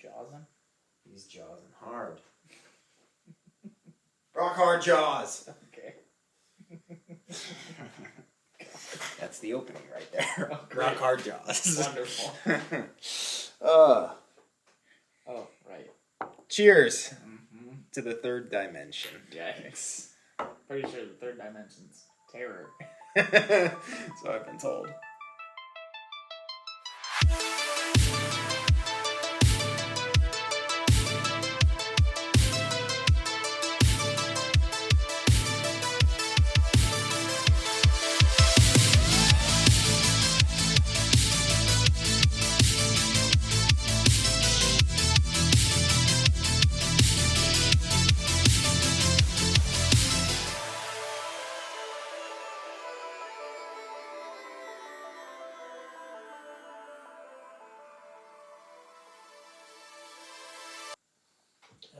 jawsing? He's jawsing hard. Rock hard jaws. Okay. That's the opening right there. Oh, Rock hard jaws. Wonderful. Oh, Right. cheers to the third dimension. Yikes. Pretty sure the third dimension's terror. So I've been told.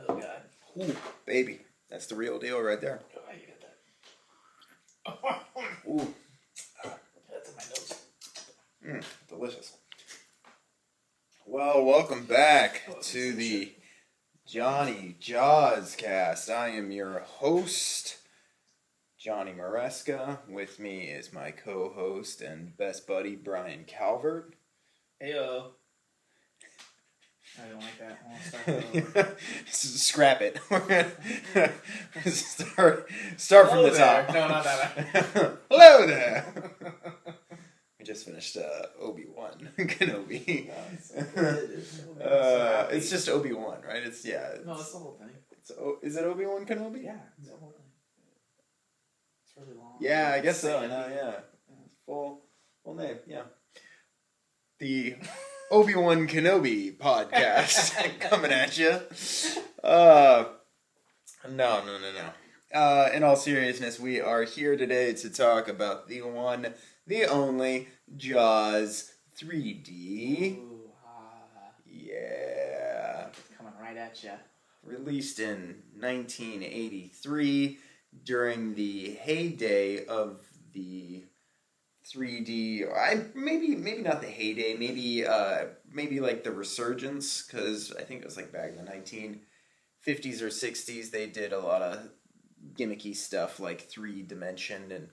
Oh, God. Ooh, baby. That's the real deal right there. Oh, I get that. Ooh. That's in my nose. Delicious. Well, welcome back to the Jony Jawscast. I am your host, Johnny Maresca. With me is my co-host and best buddy, Brian Calvert. Heyo. I don't like that. I want to start that over. Scrap it. We're gonna start from the top. No, not that. Hello there. We just finished Obi-Wan Kenobi. It's just Obi-Wan, right? No, it's the whole thing. Is it Obi-Wan Kenobi? Yeah, it's the whole thing. It's really long. Yeah, I guess so. No, yeah. Full name, yeah. The Obi-Wan Kenobi podcast coming at you. No. In all seriousness, we are here today to talk about the one, the only Jaws 3D. Ooh, Yeah. coming right at you. Released in 1983 during the heyday of the 3D. Maybe not the heyday. Maybe like the resurgence, because I think it was like back in the 1950s or 60s. They did a lot of gimmicky stuff like 3D and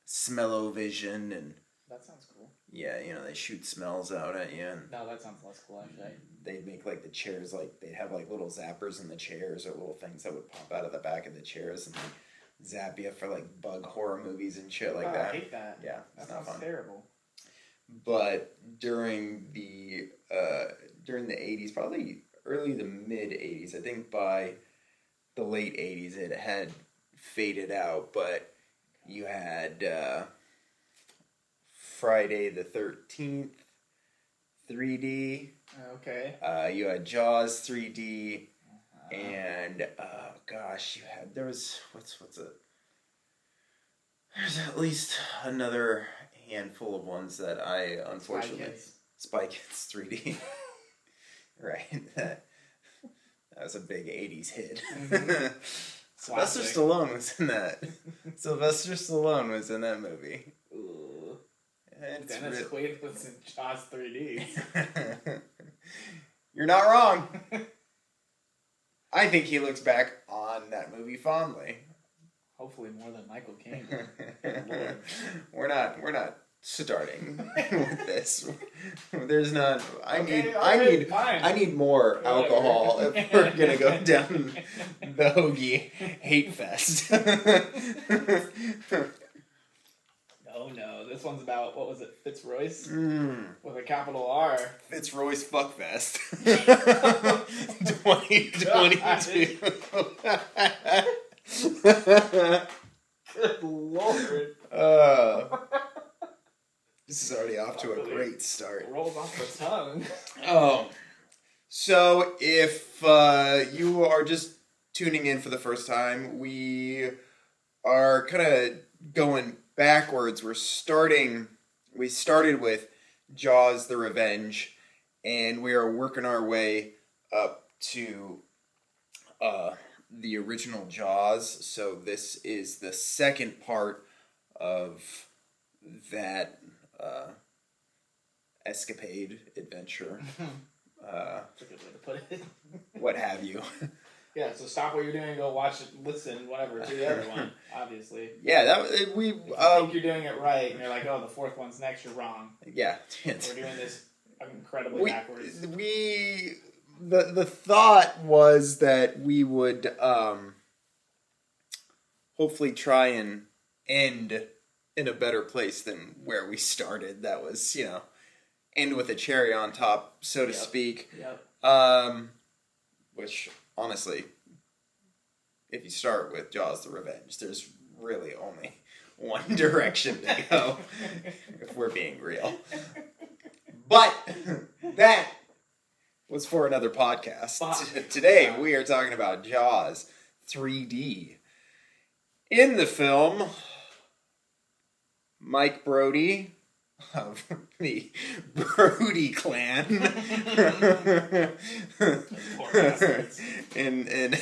smell-o-vision and. That sounds cool. Yeah, they shoot smells out at you. And No, that sounds less cool, actually. they'd make like the chairs, like they'd have like little zappers in the chairs or little things that would pop out of the back of the chairs and like zap you for like bug horror movies and shit like that. I hate that. Yeah, That it's not sounds fun. terrible. But during the 80s, probably early to mid 80s, I think by the late 80s it had faded out, but you had Friday the 13th 3D. Okay. You had Jaws 3D, and what's it? There's at least another handful of ones that I unfortunately Spy Kids 3D. Right, that was a big 80s hit. Mm-hmm. Sylvester Stallone was in that. Sylvester Stallone was in that movie. Ooh. Dennis Quaid was in Jaws 3D. You're not wrong. I think he looks back on that movie fondly. Hopefully more than Michael Caine. We're not starting with this. There's not. I need more alcohol if we're gonna go down the Hoagie hate fest. No, this one's about, what was it, Fitzroyce? With a capital R. Fitzroyce Fuckfest. 2022. Good Lord. This is already off to a great start. Rolls off the tongue. So if you are just tuning in for the first time, we are kind of going backwards. We started with Jaws the Revenge, and we are working our way up to the original Jaws. So this is the second part of that escapade adventure. That's a good way to put it. what have you. Yeah, so stop what you're doing and go watch it, listen, whatever, to the other one, obviously. Yeah, If you think you're doing it right, and you're like, oh, the fourth one's next, you're wrong. Yeah. We're doing this incredibly backwards. The thought was that we would hopefully try and end in a better place than where we started. That was, end with a cherry on top, so to speak. Yep. Which, honestly, if you start with Jaws the Revenge, there's really only one direction to go, if we're being real. But that was for another podcast. Today, we are talking about Jaws 3D. In the film, Mike Brody of the Brody clan in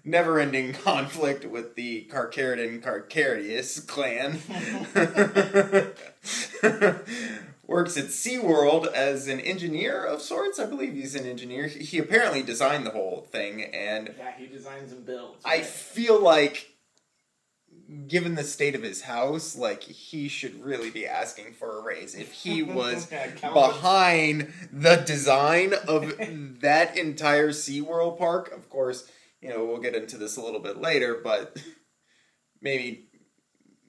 never-ending conflict with the Carcharidan-Carcharius clan works at SeaWorld as an engineer of sorts. I believe he's an engineer. He apparently designed the whole thing, and yeah, he designs and builds. Right? I feel like, given the state of his house, like, he should really be asking for a raise. If he was behind the design of that entire SeaWorld park, of course, we'll get into this a little bit later, but maybe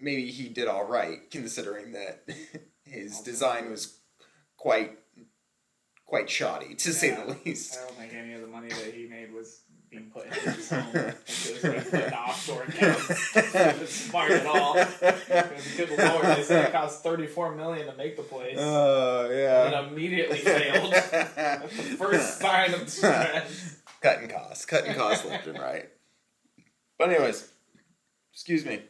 he did all right, considering that his design was quite shoddy, to say the least. I don't think any of the money that he made was being put into his home. Into offshore accounts. It's smart at all. Good lord, they said it cost $34 million to make the place. Yeah. And it immediately failed. That's the first sign of distress. Cutting costs left and right. But anyways, excuse me.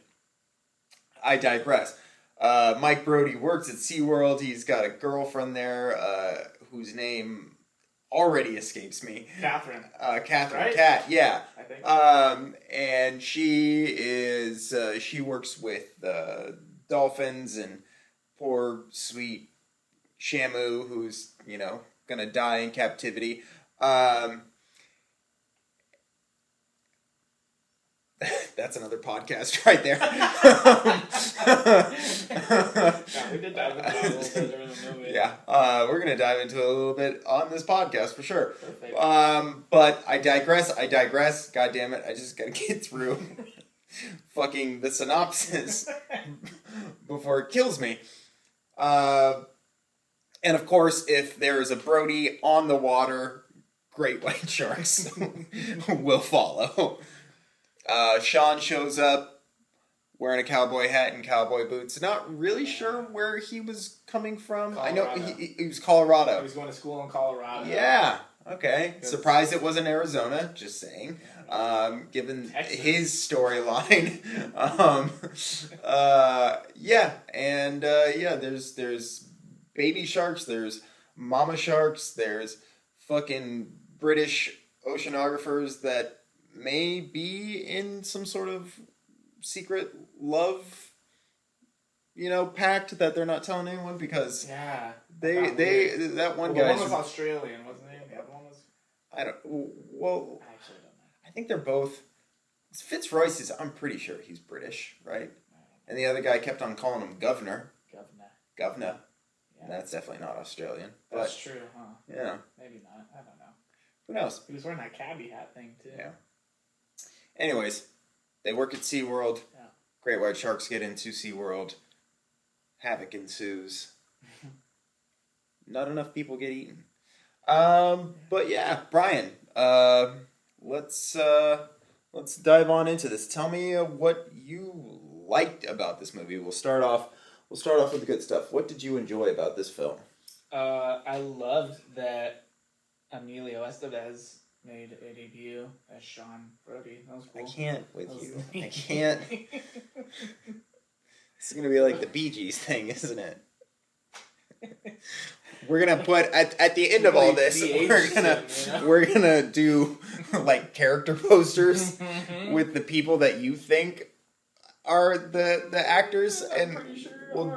I digress. Mike Brody works at SeaWorld. He's got a girlfriend there whose name already escapes me. Catherine. Catherine. Right? Cat, yeah. I think. And she works with dolphins and poor, sweet Shamu, who's, gonna die in captivity. That's another podcast right there. We did dive into a little bit during the movie. Yeah, we're going to dive into it a little bit on this podcast for sure. Perfect. But I digress. God damn it, I just got to get through fucking the synopsis before it kills me. And of course, if there is a Brody on the water, great white sharks will follow. Sean shows up wearing a cowboy hat and cowboy boots. Not really sure where he was coming from. Colorado. I know he was Colorado. He was going to school in Colorado. Yeah. Okay. Surprised it wasn't Arizona. Just saying. Given Texas. his storyline. Yeah. And there's baby sharks. There's mama sharks. There's fucking British oceanographers that may be in some sort of secret love, pact that they're not telling anyone, because that one guy. The one was Australian, wasn't he? The other one was. I actually don't know. I think they're both. Fitzroyce I'm pretty sure he's British, right? And the other guy kept on calling him Governor. Governor. Yeah. That's definitely not Australian. That's true, huh? Yeah. Maybe not. I don't know. Who knows? He was wearing that cabbie hat thing too. Yeah. Anyways, they work at SeaWorld. Yeah. Great white sharks get into SeaWorld. Havoc ensues. Not enough people get eaten. But yeah, Brian, let's dive on into this. Tell me what you liked about this movie. We'll start off with the good stuff. What did you enjoy about this film? I loved that Emilio Estevez made a debut as Sean Brody. That was cool. I can't with you. I can't. It's going to be like the Bee Gees thing, isn't it? We're going to put, at the end of all this, we're gonna do, like, character posters with the people that you think are the actors. I'm pretty sure we'll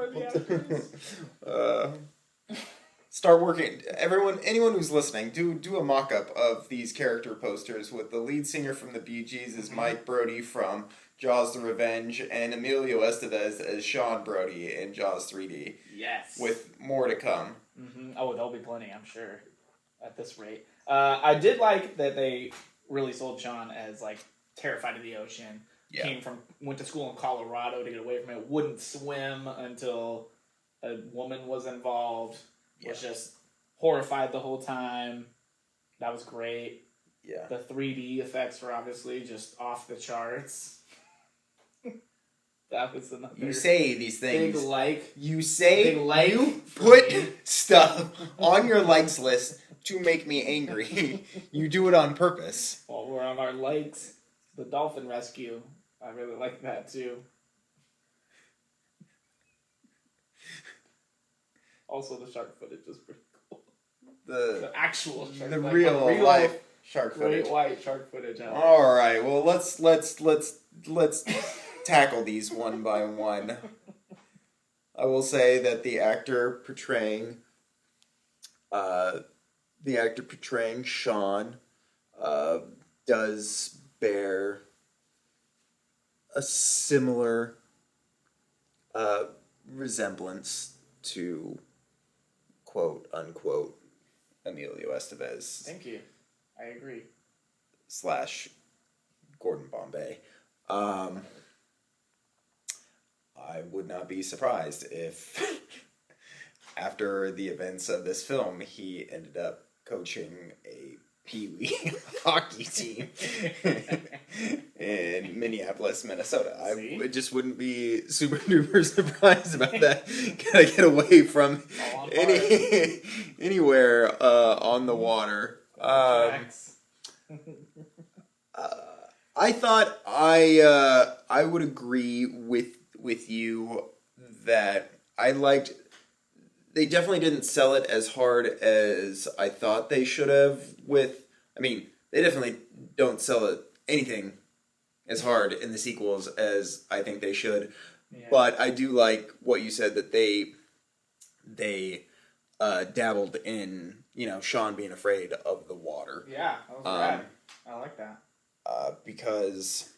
start working. Anyone who's listening, do a mock-up of these character posters with the lead singer from the Bee Gees as Mike Brody from Jaws: The Revenge, and Emilio Estevez as Sean Brody in Jaws 3D. Yes. With more to come. Mm-hmm. Oh, there'll be plenty, I'm sure, at this rate. I did like that they really sold Sean as, like, terrified of the ocean. Yeah. Went to school in Colorado to get away from it. Wouldn't swim until a woman was involved. Yeah. Was just horrified the whole time. That was great. Yeah. The 3D effects were obviously just off the charts. That was another. You say these things. Big like. You say big like you put stuff on your likes list to make me angry. You do it on purpose. While we're on our likes, the dolphin rescue. I really like that too. Also, the shark footage is pretty cool. The actual shark, the like real life shark footage. Great white shark footage. All right. Well, let's tackle these one by one. I will say that the actor portraying Sean does bear a similar resemblance to quote unquote Emilio Estevez. Thank you. I agree. / Gordon Bombay. I would not be surprised if after the events of this film he ended up coaching a Pee-wee hockey team in Minneapolis, Minnesota. I just wouldn't be super duper surprised about that. Gotta get away from anywhere on the water. I thought I would agree with you that I liked. They definitely didn't sell it as hard as I thought they should have. They definitely don't sell anything as hard in the sequels as I think they should. Yeah. But I do like what you said that they dabbled in, Sean being afraid of the water. Yeah, that was rad. I like that. Because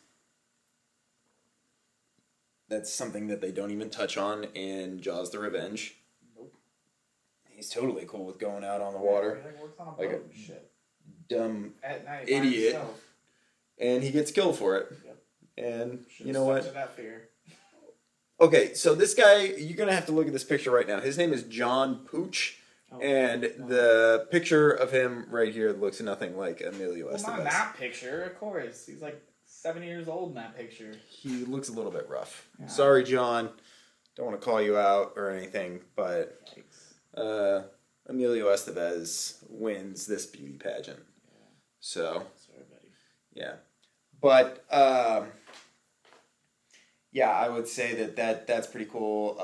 that's something that they don't even touch on in Jaws: The Revenge. He's totally cool with going out on the water. He works on a like boat a shit. Dumb at night idiot. And he gets killed for it. Yep. And Should've you know what? To that fear. Okay, so this guy, you're going to have to look at this picture right now. His name is John Pooch. And the picture of him right here looks nothing like Emilio Estevez. Well, not that picture, of course. He's like 70 years old in that picture. He looks a little bit rough. Yeah. Sorry, John. Don't want to call you out or anything, but Emilio Estevez wins this beauty pageant. Yeah. So, sorry, buddy. Yeah. But, I would say that's pretty cool.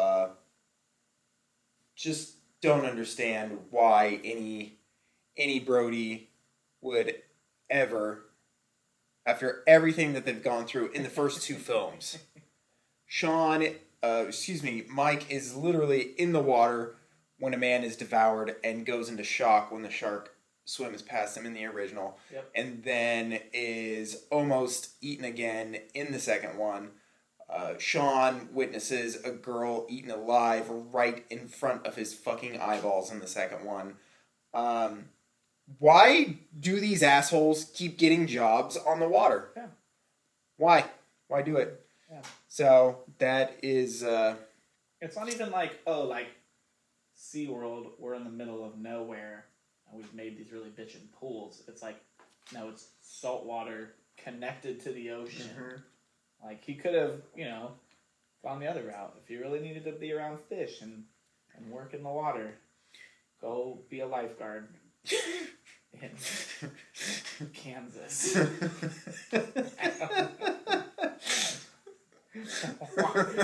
Just don't understand why any Brody would ever, after everything that they've gone through in the first two films, Mike is literally in the water when a man is devoured and goes into shock when the shark swims past him in the original. Yep. And then is almost eaten again in the second one. Sean witnesses a girl eaten alive right in front of his fucking eyeballs in the second one. Why do these assholes keep getting jobs on the water? Yeah. Why? Why do it? Yeah. So that is... It's not even like SeaWorld, we're in the middle of nowhere and we've made these really bitchin' pools. It's like, no, it's salt water connected to the ocean. Mm-hmm. Like, he could have, gone the other route. If you really needed to be around fish and work in the water, go be a lifeguard in Kansas.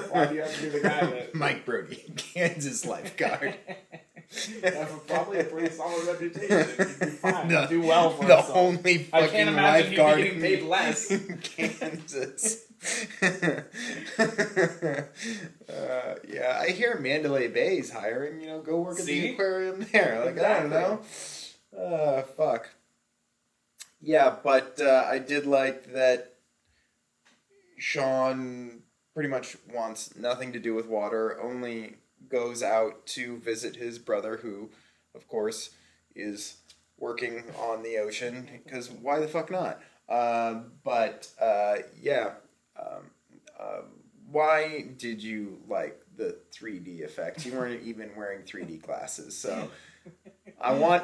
Why do you have to be the guy that... Mike Brody, Kansas lifeguard. That's probably a pretty solid reputation. You'd be fine. Do well for the himself. only fucking I can't imagine lifeguard he'd be getting paid less. in Kansas. Yeah, I hear Mandalay Bay is hiring. Go work at the See? aquarium there. Like, I don't Exactly. know. Fuck. Yeah, but I did like that Sean pretty much wants nothing to do with water, only goes out to visit his brother, who, of course, is working on the ocean, because why the fuck not? Yeah. Um, why did you like the 3D effects? You weren't even wearing 3D glasses, so I want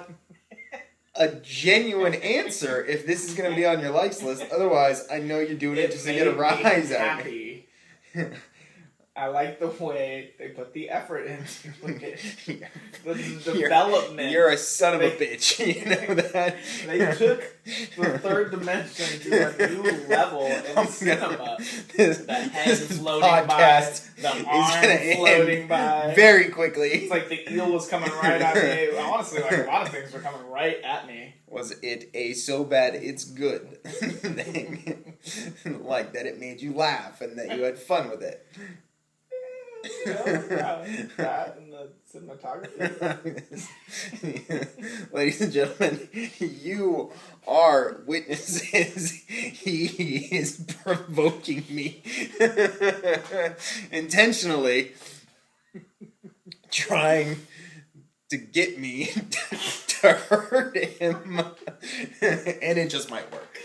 a genuine answer if this is going to be on your likes list. Otherwise, I know you're doing it just to get a rise out of me. I like the way they put the effort into it. The You're- development. You're a son of a bitch. You know that? They took the third dimension to a new level in cinema. The head floating by, the arm floating by. Very quickly. It's like the eel was coming right at me. Honestly, like a lot of things were coming right at me. Was it a so bad it's good thing? Like that it made you laugh and that you had fun with it. That and the cinematography. Ladies and gentlemen, you are witnesses. He is provoking me intentionally, trying to get me to hurt him, and it just might work.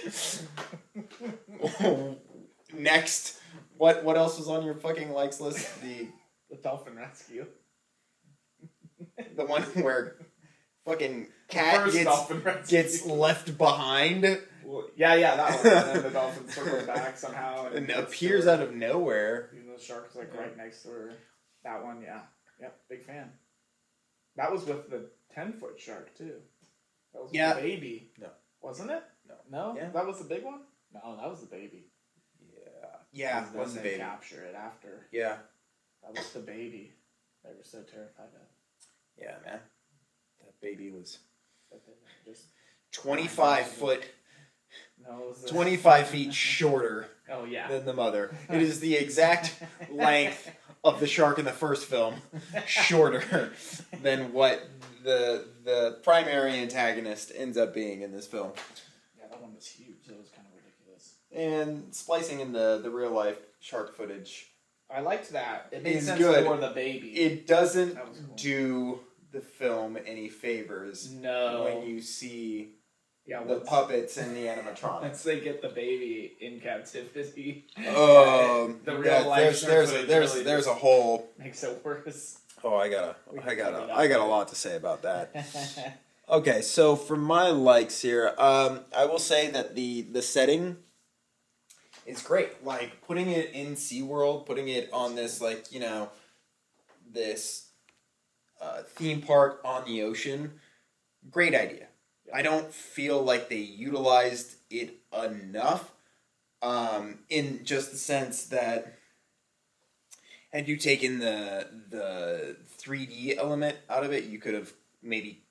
Next. What else was on your fucking likes list? The dolphin rescue. The one where fucking cat gets left behind. Well, yeah, that one. And then the dolphin circles back somehow And appears out of nowhere. Even though the shark's like right next to her. That one, yeah. Yep, big fan. That was with the 10-foot shark too. That was the baby. No. Wasn't it? No. Yeah. That was the big one? No, that was the baby. Yeah, it was the baby. Capture it after. Yeah. That was the baby they were so terrified of. Yeah, man. That baby was just 25 foot. No, 25 feet shorter than the mother. It is the exact length of the shark in the first film, shorter than what the primary antagonist ends up being in this film. Yeah, that one was huge. It was kind of ridiculous. And splicing in the real life shark footage. I liked that. It made sense good. for the baby. It doesn't cool. do the film any favors. No. When you see the puppets and the animatronics. Once they get the baby in captivity. The real life there's a whole makes it worse. Oh, I got a lot to say about that. Okay, so for my likes here, I will say that the setting is great. Like putting it in SeaWorld, putting it on this this theme park on the ocean, great idea. I don't feel like they utilized it enough, in just the sense that had you taken the 3D element out of it, you could have maybe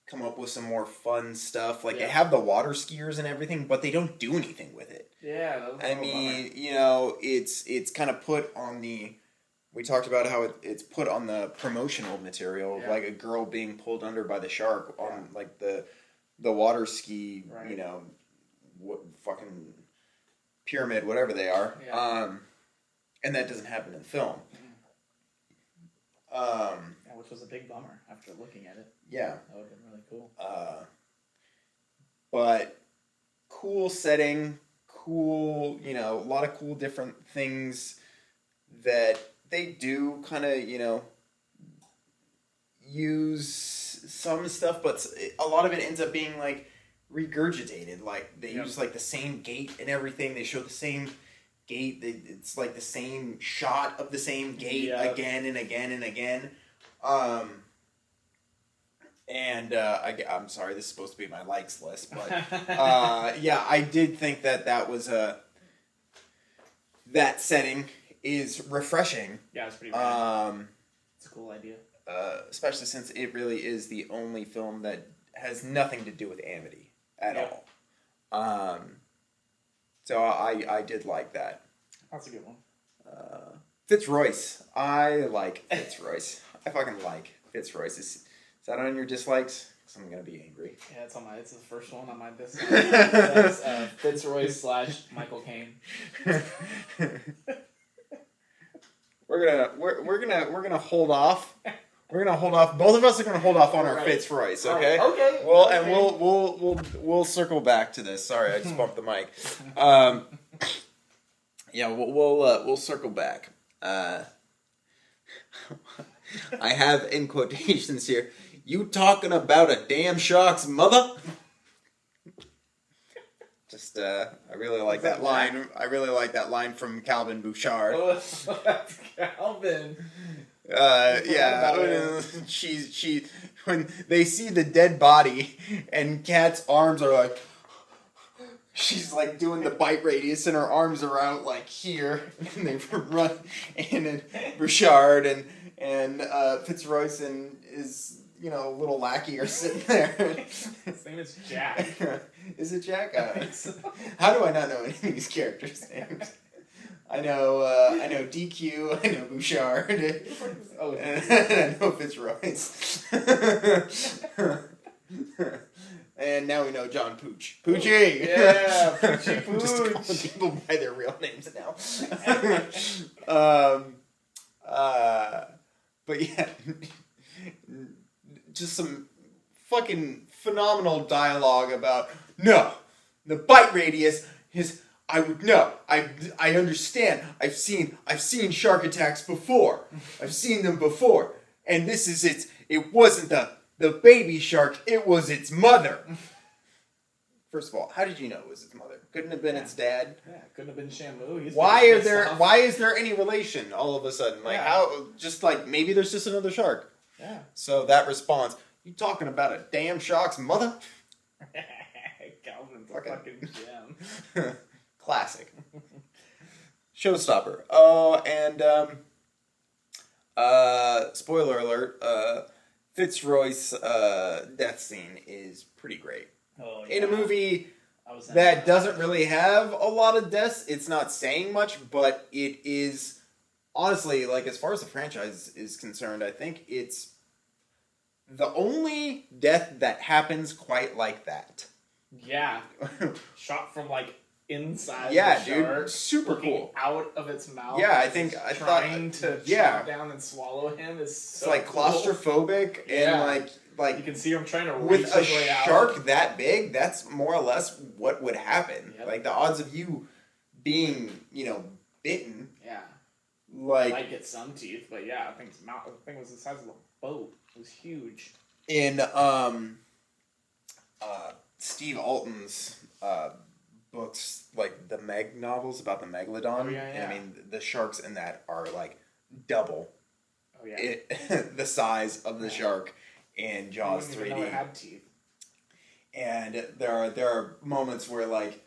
come up with some more fun stuff. Like they have the water skiers and everything, but they don't do anything with it. Yeah, I mean, it's kind of put on the. We talked about how it's put on the promotional material, like a girl being pulled under by the shark on like the water ski, what fucking pyramid, whatever they are. Yeah. And that doesn't happen in the film. Which was a big bummer after looking at it. Yeah. That would have been really cool. But cool setting, cool, a lot of cool different things that they do kind of, use some stuff, but a lot of it ends up being like regurgitated. Like they use like the same gate and everything. They show the same gate. It's like the same shot of the same gate again and again and again. I'm sorry, this is supposed to be my likes list, but I did think that was that setting is refreshing. Yeah, it's pretty rad. It's a cool idea. Especially since it really is the only film that has nothing to do with Amity at all. So I did like that. That's a good one. Fitzroyce. I like Fitzroyce. I fucking like Fitzroyce. Is that on your dislikes? Because I'm going to be angry. Yeah, it's the first one on my dislike. That's Fitzroyce / Michael Caine. We're gonna hold off. We're gonna hold off. Both of us are gonna hold off on our Fitzroyce, okay? Okay. Well, okay. and we'll circle back to this. Sorry, I just bumped the mic. Yeah, we'll circle back. I have in quotations here. You talking about a damn shark's mother? Just, I really like that line. I really like that line from Calvin Bouchard. Oh, that's Calvin. Yeah. She when they see the dead body and Kat's arms are like, she's like doing the bite radius and her arms are out like here, and they run, and Bouchard and Fitzroyce and his little lackey are sitting there. His name is Jack. Is it Jack? How do I not know any of these characters' names? I know DQ. I know Bouchard. And I know Fitzroyce. And now we know John Pooch. Poochie! Yeah, Poochie Pooch. Just calling people by their real names now. But yeah, just some fucking phenomenal dialogue about the bite radius is. I would know. I understand. I've seen shark attacks before. I've seen them before, and this is its. It wasn't the baby shark. It was its mother. First of all, how did you know it was its mother? Couldn't have been its dad. Yeah, couldn't have been Shamu. Why is there any relation all of a sudden? Like how? Just like maybe there's just another shark. Yeah. So that response. You talking about a damn shark's mother? Calvin's a fucking gem. Classic. Showstopper. Oh, and spoiler alert, Fitzroy's death scene is pretty great. Oh, yeah. In a movie that doesn't really have a lot of deaths, it's not saying much, but it is honestly, like, as far as the franchise is concerned, I think it's the only death that happens quite like that. Yeah. Shot from like inside the shark. Dude, super cool. Out of its mouth. Yeah, I thought trying to chomp down and swallow him is so it's like claustrophobic and like you can see him trying to reach with a his way out. shark that big. That's more or less what would happen. Yep. Like the odds of you being bitten. Yeah. Like get some teeth, but yeah, I think his mouth. I think it was the size of a boat. It was huge. In Steve Alton's books, like the Meg novels about the megalodon. Oh, yeah. And, I mean, the sharks in that are like double Oh, the size of the shark in Jaws 3D. Even know it had teeth. And there are moments where like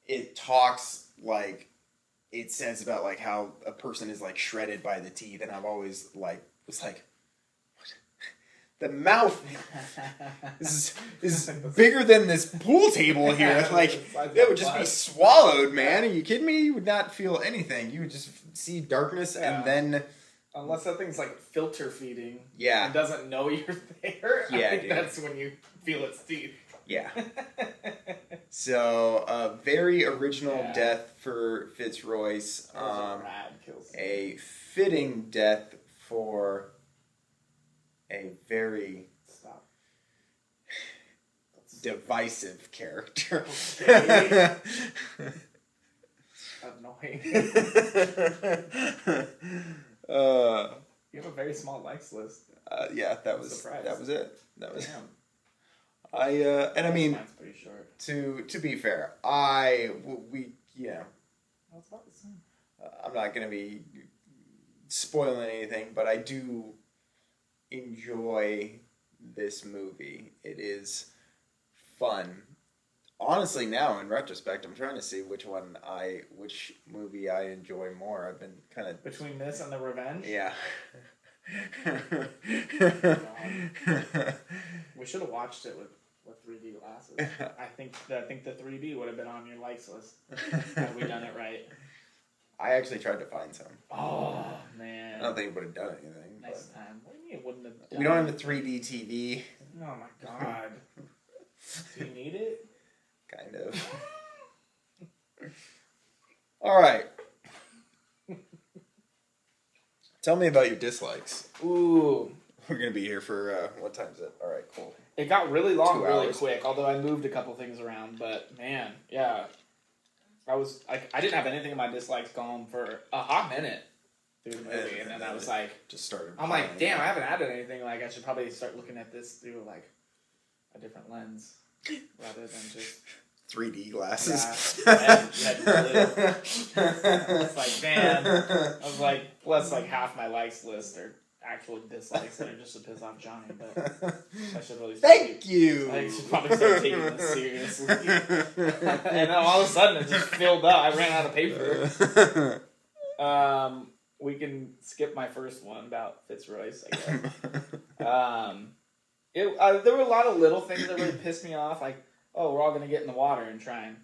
it talks like it says about like how a person is like shredded by the teeth, and I've always like was like, what? The mouth is bigger than this pool table here. Like it would just be swallowed, man. Are you kidding me? You would not feel anything. You would just see darkness and then. Unless that thing's like filter feeding. Yeah. And doesn't know you're there. Yeah, I think dude. that's when you feel its teeth. Yeah. So, a very original death for Fitzroyce. A fitting death for a very divisive character. Okay. Annoying. You have a very small likes list. Yeah, that was Surprise. That was it. That was Damn. and I mean, Mine's pretty short. to be fair, we That's about the same. I'm not gonna be spoiling anything, but I do enjoy this movie. It is fun. Honestly, now in retrospect, I'm trying to see which movie I enjoy more. I've been kind of between this and The Revenge. Yeah. We should have watched it with 3D glasses. I think the 3D would have been on your likes list had we done it right. I actually tried to find some. Oh, man. I don't think it would have done anything. Next time. What do you mean it wouldn't have done? We don't have a 3D TV. Oh, my God. Do you need it? Kind of. All right. Tell me about your dislikes. Ooh. We're going to be here for, what time is it? All right, cool. It got really long 2 really hours. quick, although I moved a couple things around. But, man, yeah. I didn't have anything in my dislikes going for a hot minute through the movie. And then I was like... Just started. I'm like, damn, I haven't added anything. Like, I should probably start looking at this through, like, a different lens. Rather than just... 3D glasses. Yeah, red blue. It's like, man. I was like, plus like half my likes list are actual dislikes that are just to piss off Johnny. But I should really Thank you. I should probably start taking this seriously. And then all of a sudden it just filled up. I ran out of paper. We can skip my first one about Fitzroyce, I guess. There were a lot of little things that really pissed me off, like, oh, we're all gonna get in the water and try and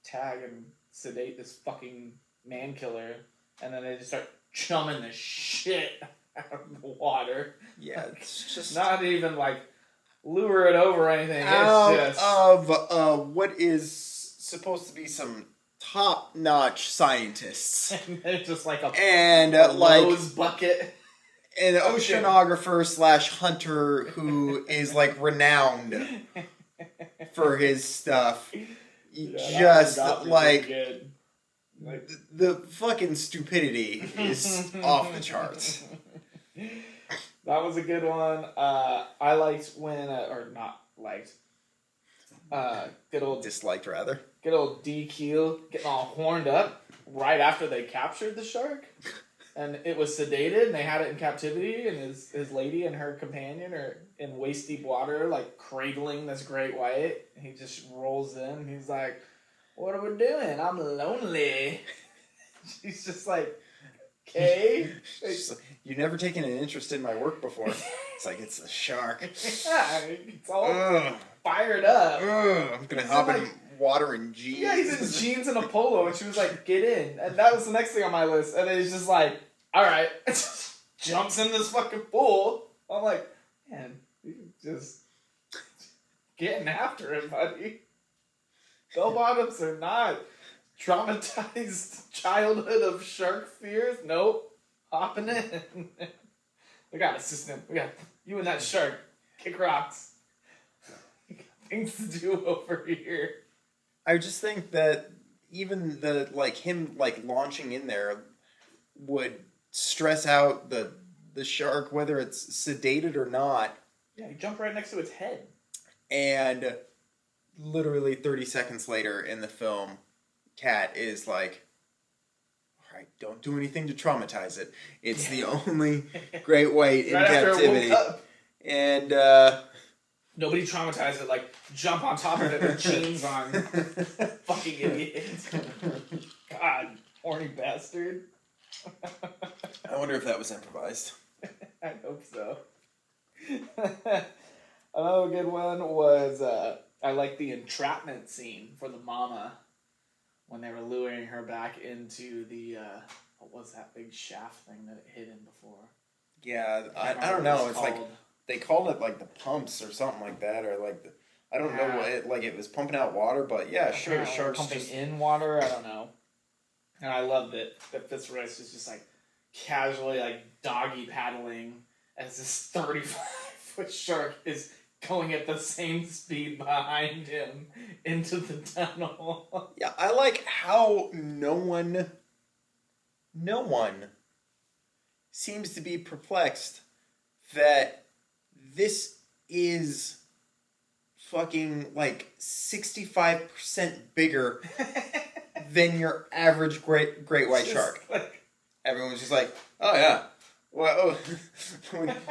tag and sedate this fucking man killer, and then they just start chumming the shit out of the water. Yeah, it's just Not even like lure it over or anything. out It's just of what is supposed to be some top-notch scientists and it's just like a and like Lowe's bucket. an oceanographer / hunter who is like renowned for his stuff. Yeah, Just that one got me like pretty good. Like, the fucking stupidity is off the charts. that was a good one. I liked when, or not liked. Disliked rather. Good old DQ getting all horned up right after they captured the shark. And it was sedated, and they had it in captivity, and his lady and her companion are in waist-deep water, like, cradling this great white. And he just rolls in, and he's like, what are we doing? I'm lonely. She's just like, okay. You've never taken an interest in my work before. It's like, it's the shark. Yeah, it's all Ugh. fired up. Ugh. I'm gonna hop in water and jeans. Yeah, he's in jeans and a polo, and she was like, get in. And that was the next thing on my list. And then he's just like, alright. Jumps in this fucking pool. I'm like, man, you just getting after it, buddy. Bell bottoms are not traumatized childhood of shark fears. Nope. Hopping in. We got a system. We got you and that shark. Kick rocks. We got things to do over here. I just think that even the him launching in there would stress out the shark, whether it's sedated or not. Yeah, you jump right next to its head. And literally 30 seconds later in the film, Kat is like, all right, don't do anything to traumatize it. It's the only great white in Right after it captivity. woke up. And Nobody traumatized it, like, jump on top of it with chains on. Fucking idiot. God, horny bastard. I wonder if that was improvised. I hope so. Another good one was, I like the entrapment scene for the mama when they were luring her back into the, what was that big shaft thing that it hid in before? Yeah, I don't know. It's like, they called it like the pumps or something like that, or like, I don't know what it was pumping out water, but yeah, sure, sharks pumping just... in water, I don't know. And I loved it that Fitzroyce was just like casually like doggy paddling as this 35-foot shark is going at the same speed behind him into the tunnel. Yeah, I like how no one seems to be perplexed that this is fucking like 65% bigger than your average great white shark. Like, Everyone's just like, oh yeah. Well,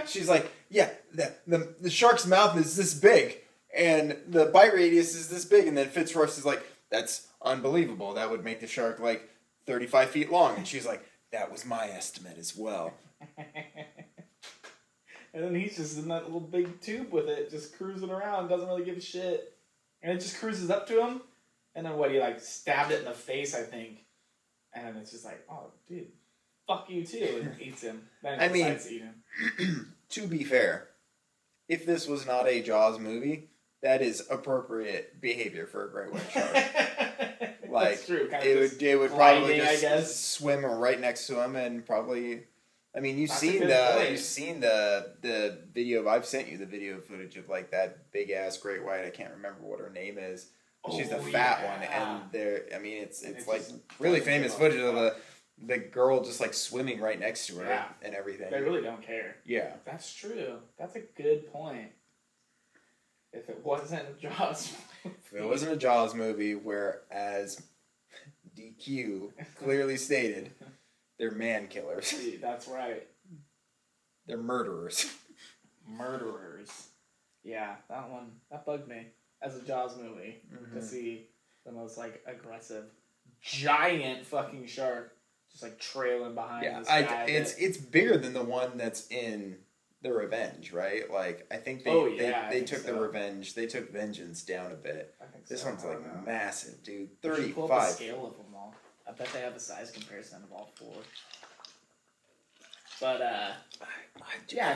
she's like, yeah, the shark's mouth is this big, and the bite radius is this big, and then Fitzroyce is like, that's unbelievable. That would make the shark like 35 feet long, and she's like, that was my estimate as well. and then he's just in that little big tube with it, just cruising around, doesn't really give a shit, and it just cruises up to him, and then he like stabbed it in the face, I think. And it's just like, oh, dude, fuck you too, and eats him. Then I mean, decides to eat him. to be fair, if this was not a Jaws movie, that is appropriate behavior for a great white shark. Like, that's true. It would probably just swim right next to him and probably. I mean, you've seen the video. I've sent you the video footage of like that big ass great white. I can't remember what her name is. She's the fat one, and it's like really famous footage of the girl just like swimming right next to her and everything. They really don't care. Yeah, that's true. That's a good point. If it wasn't a Jaws movie. If it wasn't a Jaws movie, whereas DQ clearly stated, they're man killers. That's right. They're murderers. Murderers. Yeah, that bugged me as a Jaws movie to see the most like aggressive, giant fucking shark just like trailing behind this guy. It's bigger than the one that's in The Revenge, right? Like I think they took the Revenge. They took Vengeance down a bit. I think this one's like massive, dude. 35. Pull up the scale of them all. I bet they have a size comparison of all four. But I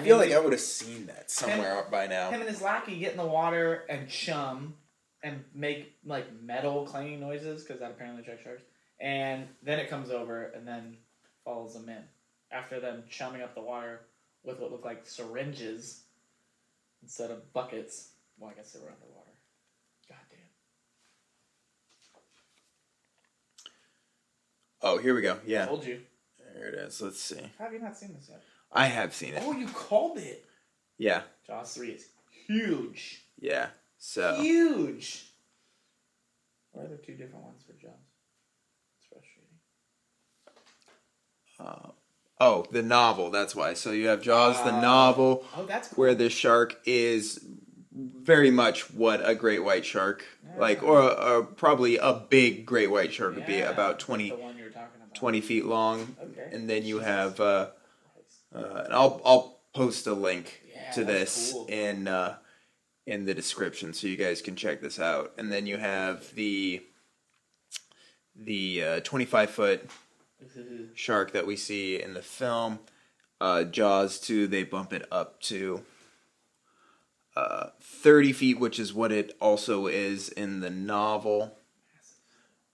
feel like I would have seen that somewhere by now. Him and his lackey get in the water and chum and make like metal clanging noises because that apparently attracts sharks. And then it comes over and then follows them in after them chumming up the water with what look like syringes instead of buckets. Well, I guess they were underwater. God damn. Oh, here we go. Yeah. I told you. There it is. Let's see. How have you not seen this yet? I have seen it. Oh, you called it. Yeah. Jaws 3 is huge. Yeah. So. Huge. Why are there two different ones for Jaws? It's frustrating. The novel. That's why. So you have Jaws, the novel. Oh, that's cool. Where the shark is very much what a great white shark, or probably a big great white shark would be, about 20, the one you're talking about. 20 feet long. Okay. And then you have, and I'll post a link to this in the description so you guys can check this out. And then you have the 25-foot shark that we see in the film. Jaws 2, they bump it up to 30 feet, which is what it also is in the novel.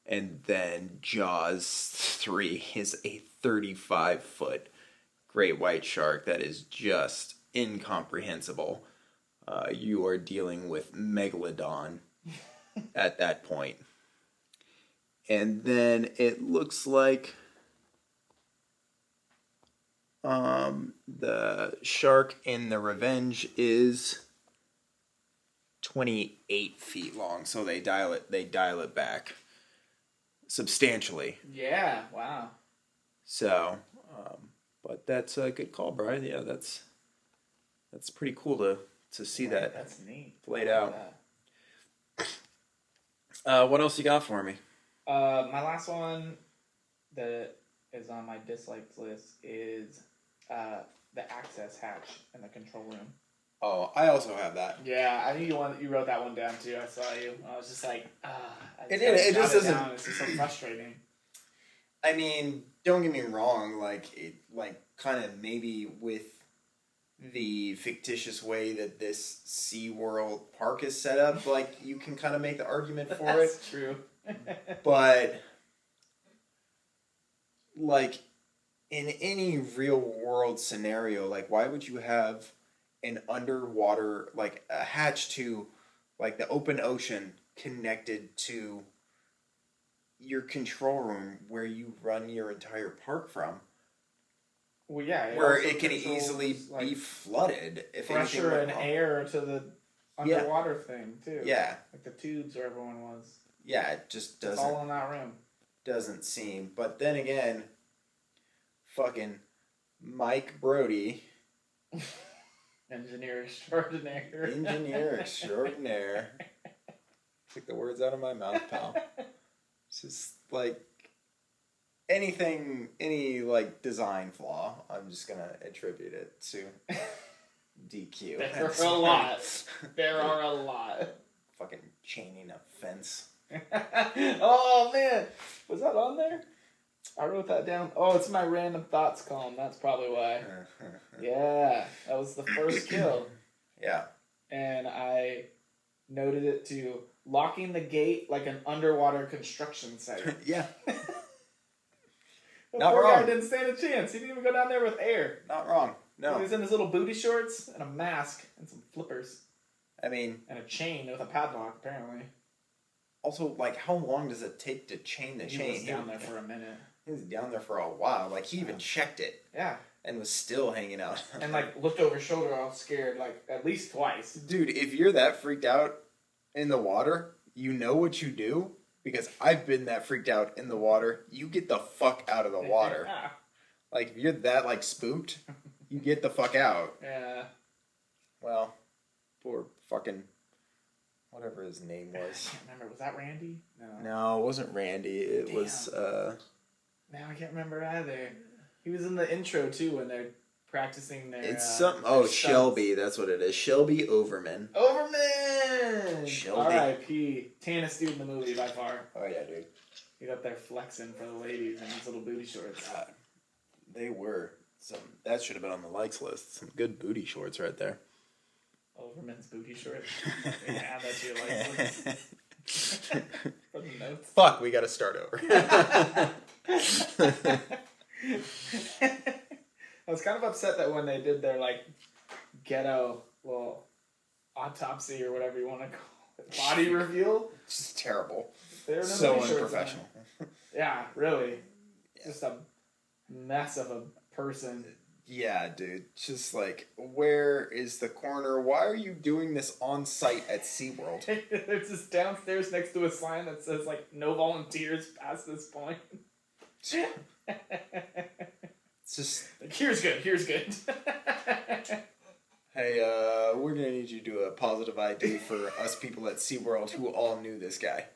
And then Jaws 3 is a 35-foot great white shark that is just incomprehensible. You are dealing with Megalodon at that point. And then it looks like the shark in The Revenge is 28 feet long, so they dial it back substantially. Yeah, wow. So, but that's a good call, Brian. Yeah, that's pretty cool to see that. That's neat. Played out. What else you got for me? My last one that is on my dislikes list is the access hatch in the control room. Oh, I also have that. Yeah, I think you wrote that one down too. I saw you. I was just like, it just doesn't. It's just so frustrating. I mean, don't get me wrong. Kind of maybe with the fictitious way that this SeaWorld park is set up, you can kind of make the argument for it. That's true. But in any real world scenario, why would you have an underwater, a hatch to, the open ocean connected to your control room where you run your entire park from? Well, yeah. Where it can easily be flooded if pressure and air to the underwater thing, too. Yeah. Like the tubes where everyone was. Yeah, it just doesn't. It's all in that room. Doesn't seem. But then again, fucking Mike Brody. Engineer extraordinaire. Engineer extraordinaire. Took the words out of my mouth, pal. It's just any design flaw, I'm just gonna attribute it to DQ. There are a lot. There are a lot. Fucking chaining a fence. Oh man, was that on there? I wrote that down. Oh, it's my random thoughts column. That's probably why. Yeah, that was the first kill. Yeah. And I noted it to locking the gate like an underwater construction site. Yeah. The Not poor wrong. guy didn't stand a chance. He didn't even go down there with air. Not wrong. No. He was in his little booty shorts and a mask and some flippers. I mean... And a chain with a padlock, apparently. Also, like, how long does it take to chain the chain? He was down there for a minute. He was down there for a while. Like, he even checked it. Yeah. And was still hanging out. And, like, looked over his shoulder all scared, like, at least twice. Dude, if you're that freaked out in the water, you know what you do? Because I've been that freaked out in the water. You get the fuck out of the water. Yeah. Like, if you're that, like, spooked, you get the fuck out. Yeah. Well, poor fucking... whatever his name was. I can't remember. Was that Randy? No, it wasn't Randy. It was, Now I can't remember either. He was in the intro, too, when they're practicing their... It's something... Oh, stunts. Shelby. That's what it is. Shelby Overman. Overman! Shelby. R.I.P. Tannest dude in the movie, by far. Oh, yeah, dude. He's up there flexing for the ladies in his little booty shorts. God. They were. That should have been on the likes list. Some good booty shorts right there. Overman's booty shorts. Add that to your likes list. For the notes. Fuck, we gotta start over. I was kind of upset that when they did their, like, ghetto, well, autopsy or whatever you want to call it, body reveal. Just terrible. No so unprofessional. Yeah, really. Yeah. Just a mess of a person. Yeah, dude. Just like, where is the coroner? Why are you doing this on site at SeaWorld? It's just downstairs next to a sign that says, like, no volunteers past this point. It's just... like, here's good. Hey, we're gonna need you to do a positive ID for us people at SeaWorld who all knew this guy.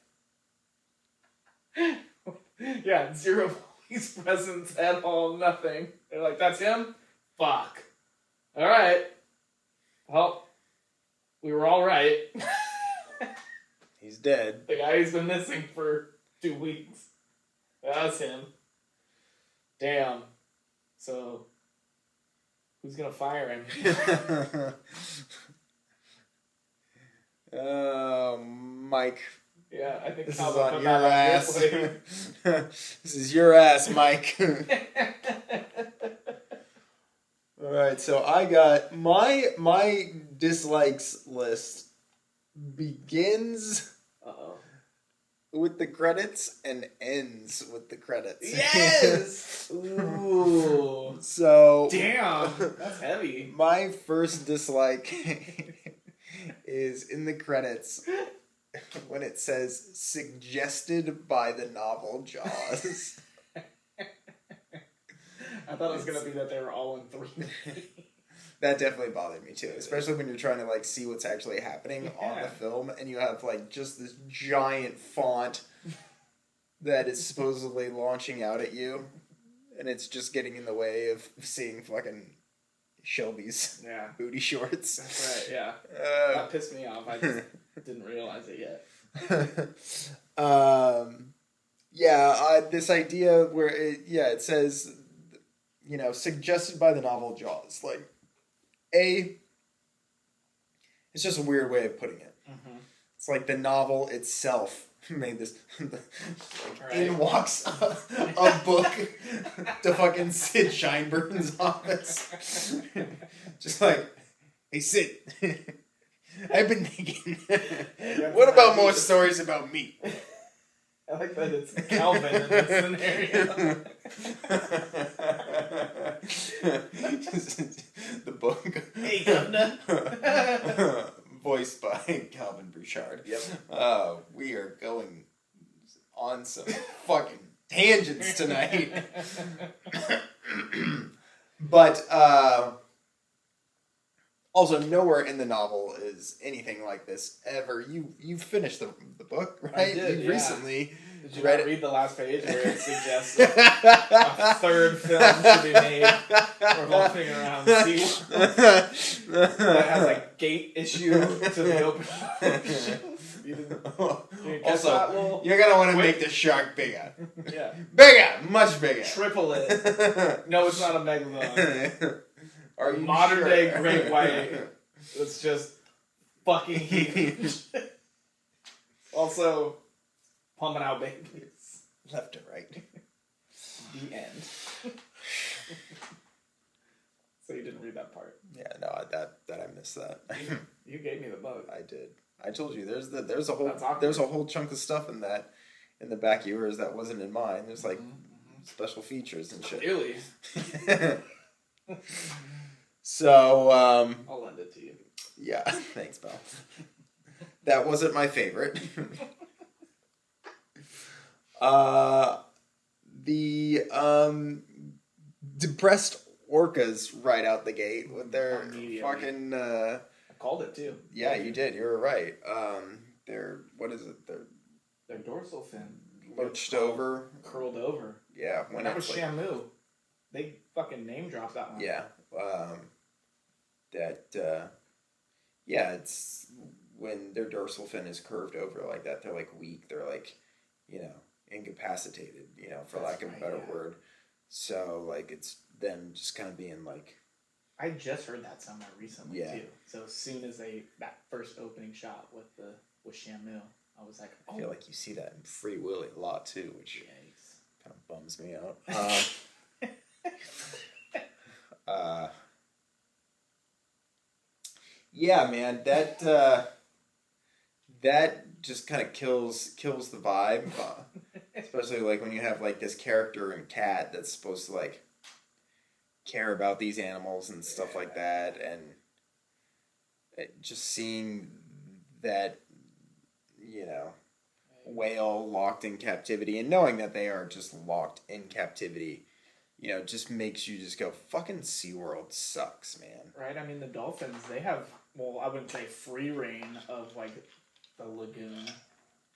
Yeah, zero police presence at all, nothing. They're like, that's him? Fuck. Alright. Well, we were all right. He's dead. The guy who's been missing for 2 weeks. That's him. Damn. So, who's gonna fire him? Mike. Yeah, I think this is on your ass. This is your ass, Mike. Alright, so I got my dislikes list begins with the credits and ends with the credits. Yes! Ooh. So damn, that's heavy. My first dislike is in the credits when it says suggested by the novel Jaws. I thought it was gonna be that they were all in 3D. That definitely bothered me too, especially when you're trying to like see what's actually happening on the film, and you have like just this giant font that is supposedly launching out at you, and it's just getting in the way of seeing fucking Shelby's booty shorts. That's right. Yeah, that pissed me off. I just didn't realize it yet. This idea where it says, you know, suggested by the novel Jaws. Like, it's just a weird way of putting it. Mm-hmm. It's like the novel itself made this. In walks a book to fucking Sid Sheinberg's office. Just like, hey Sid, I've been thinking, what about more stories about me? I like that it's Calvin in this scenario. The book. Hey, Governor. Voiced by Calvin Bouchard. Yep. We are going on some fucking tangents tonight. But, also, nowhere in the novel is anything like this ever. You finished the book, right? I did, recently. Did you read the last page where it suggests a third film should be made revolving around SeaWorld that has a gate issue to the open ocean? You didn't catch Also, that little... you're gonna want to make the shark bigger. Yeah. Bigger! Much bigger. Triple it. No, it's not a megalodon. Are you Modern sure? day great white. It's just fucking huge. Also, pumping out babies. Left to right. The end. So you didn't read that part. Yeah, no, that I missed that. You gave me the bug. I did. I told you there's a whole There's a whole chunk of stuff in the back of yours that wasn't in mine. There's like special features and shit. Really? So I'll lend it to you. yeah, thanks, pal. That wasn't my favorite. The depressed orcas right out the gate with their fucking I called it too. yeah, you did. You were right. They're what is it? Their dorsal fin lurched over, curled over. Yeah, when that was Shamu. They fucking name dropped that one. Yeah. Yeah, it's when their dorsal fin is curved over like that. They're like weak. They're like, incapacitated. For lack of a better word. So like it's them just kind of being like. I just heard that somewhere recently Yeah. too. So as soon as that first opening shot with Shamu, I was like, oh. I feel like you see that in Free Willy a lot too, which kind of bums me out. Yeah, man, that just kind of kills the vibe, especially like when you have like this character in Cat that's supposed to like care about these animals and stuff like that, and just seeing that whale locked in captivity and knowing that they are just locked in captivity. Just makes you just go, fucking SeaWorld sucks, man. Right? I mean, the dolphins, they have, well, I wouldn't say free reign of, like, the lagoon,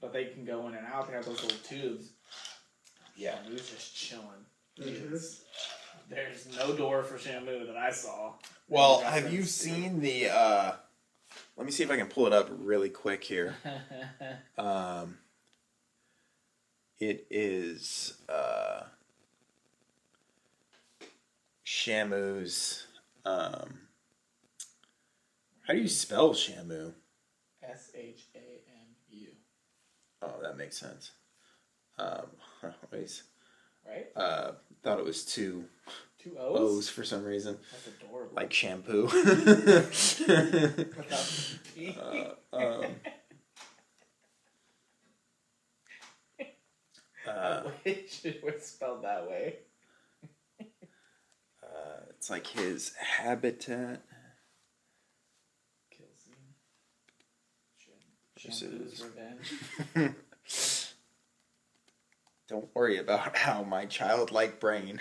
but they can go in and out. They have those little tubes. Yeah. Shamu's just chilling. There's no door for Shamu that I saw. Well, have you seen the, let me see if I can pull it up really quick here. It is, Shamu's, how do you spell Shamu? SHAMU. Oh, that makes sense. Always. Right? Thought it was two O's? O's for some reason. That's adorable. Like shampoo. I wish it was spelled that way. It's like his habitat. Kill scene. Shamu's revenge. Don't worry about how my childlike brain.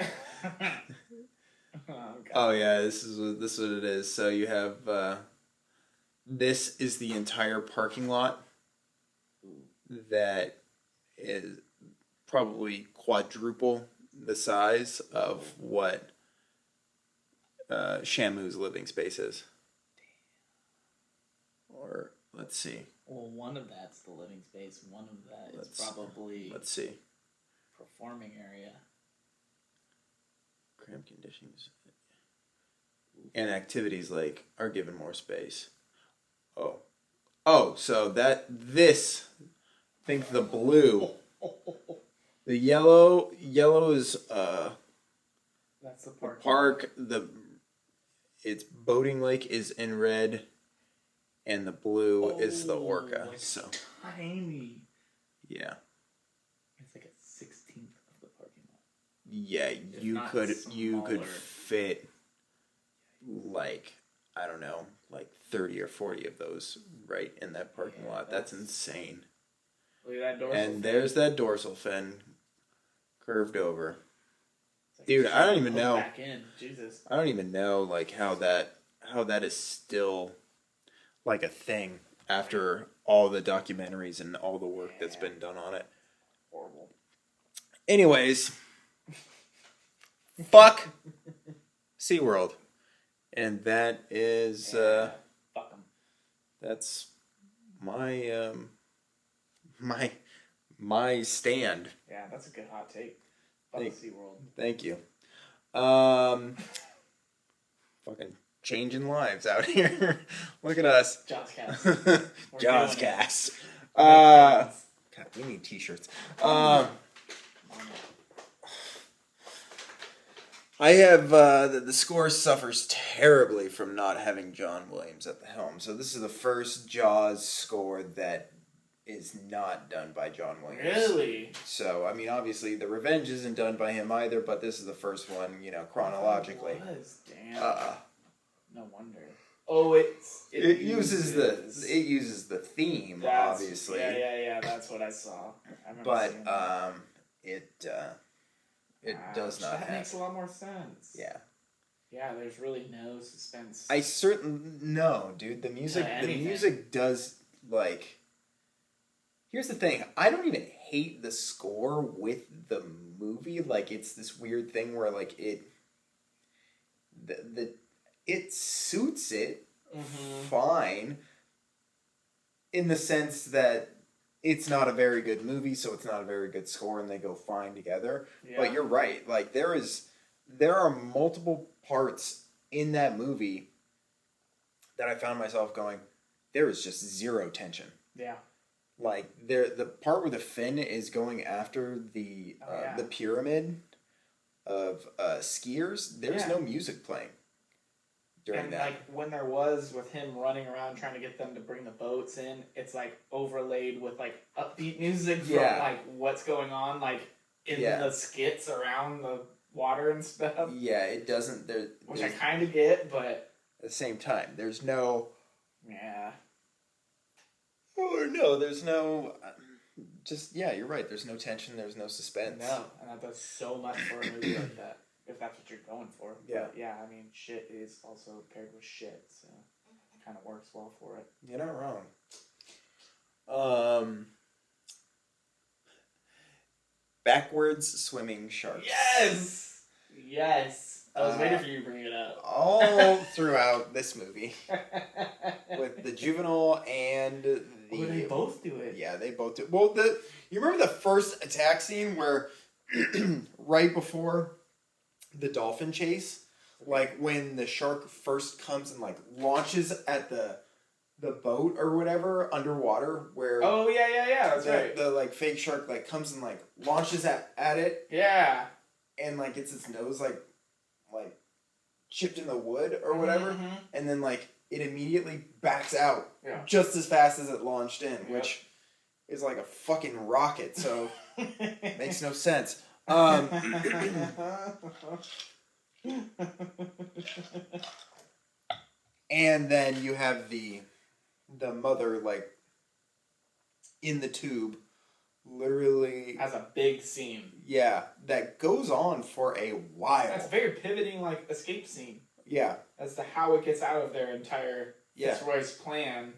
Oh yeah, this is what it is. So you have this is the entire parking lot that is probably quadruple the size of what Shamu's living space is. Or let's see. Well, one of that's the living space. One of that is probably let's see. Performing area. Cramped conditions. And activities like are given more space. Oh, so this, I think the blue, the yellow is that's the park. Its boating lake is in red, and the blue is the orca. Like so tiny. Yeah. It's like a 16th of the parking lot. Yeah, you could fit like, I don't know, like 30 or 40 of those right in that parking lot. That's insane. Look at that dorsal fin. There's that dorsal fin curved over. Like, dude, I don't even know. Back in. Jesus. I don't even know like how that is still like a thing after all the documentaries and all the work that's been done on it. Horrible. Anyways, fuck SeaWorld. And that is fuck 'em. That's my my stand. Yeah, that's a good hot take. Fuck SeaWorld. Thank you. Fucking changing lives out here. Look at us. Jawscast. Jawscast. God, we need t-shirts. I have the score suffers terribly from not having John Williams at the helm. So this is the first Jaws score that is not done by John Williams. Really? So I mean, obviously, The Revenge isn't done by him either, but this is the first one, chronologically. It was, damn. No wonder. Oh, it uses the theme, obviously. Yeah. That's what I saw. But it does not. That makes a lot more sense. Yeah. Yeah, there's really no suspense. No, dude. The music does like. Here's the thing. I don't even hate the score with the movie. Like, it's this weird thing where like it suits it fine in the sense that it's not a very good movie, so it's not a very good score, and they go fine together. Yeah. But you're right. Like, there are multiple parts in that movie that I found myself going, there is just zero tension. Yeah. Like, the part where the fin is going after the pyramid of skiers, there's no music playing during that. Like, when there was, with him running around trying to get them to bring the boats in, it's, like, overlaid with, like, upbeat music from, like, what's going on, like, in the skits around the water and stuff. Yeah, it doesn't... Which I kind of get, but... At the same time, there's no... Yeah. Or no, there's no... you're right. There's no tension. There's no suspense. No, and that does so much for a movie like that, if that's what you're going for. Yeah. But yeah, I mean, shit is also paired with shit, so it kind of works well for it. You're not wrong. Backwards swimming sharks. Yes! I was waiting for you to bring it up. All throughout this movie. With the juvenile and the... Oh, they both do it. Yeah, they both do it. Well, you remember the first attack scene where right before the dolphin chase, like when the shark first comes and like launches at the boat or whatever underwater, where that's right. The like fake shark like comes and like launches at it. Yeah. And like gets its nose like chipped in the wood or whatever, and then like it immediately backs out just as fast as it launched in, which is like a fucking rocket, so makes no sense. And then you have the mother like in the tube, literally has a big scene. Yeah, that goes on for a while. That's a very pivoting like escape scene. Yeah, as to how it gets out of their entire Fitzroy's plan,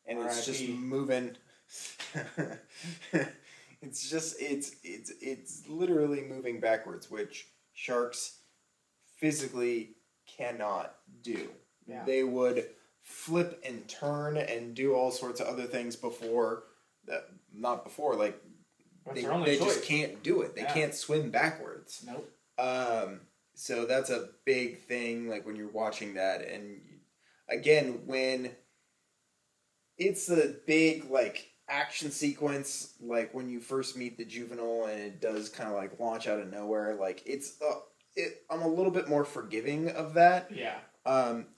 and it's just moving. It's literally moving backwards, which sharks physically cannot do. Yeah. They would flip and turn and do all sorts of other things before that. Not before, like they just can't do it. They can't swim backwards. Nope. So that's a big thing. Like when you're watching that, and again when it's a big like action sequence, like when you first meet the juvenile and it does kind of like launch out of nowhere, like I'm a little bit more forgiving of that. Yeah.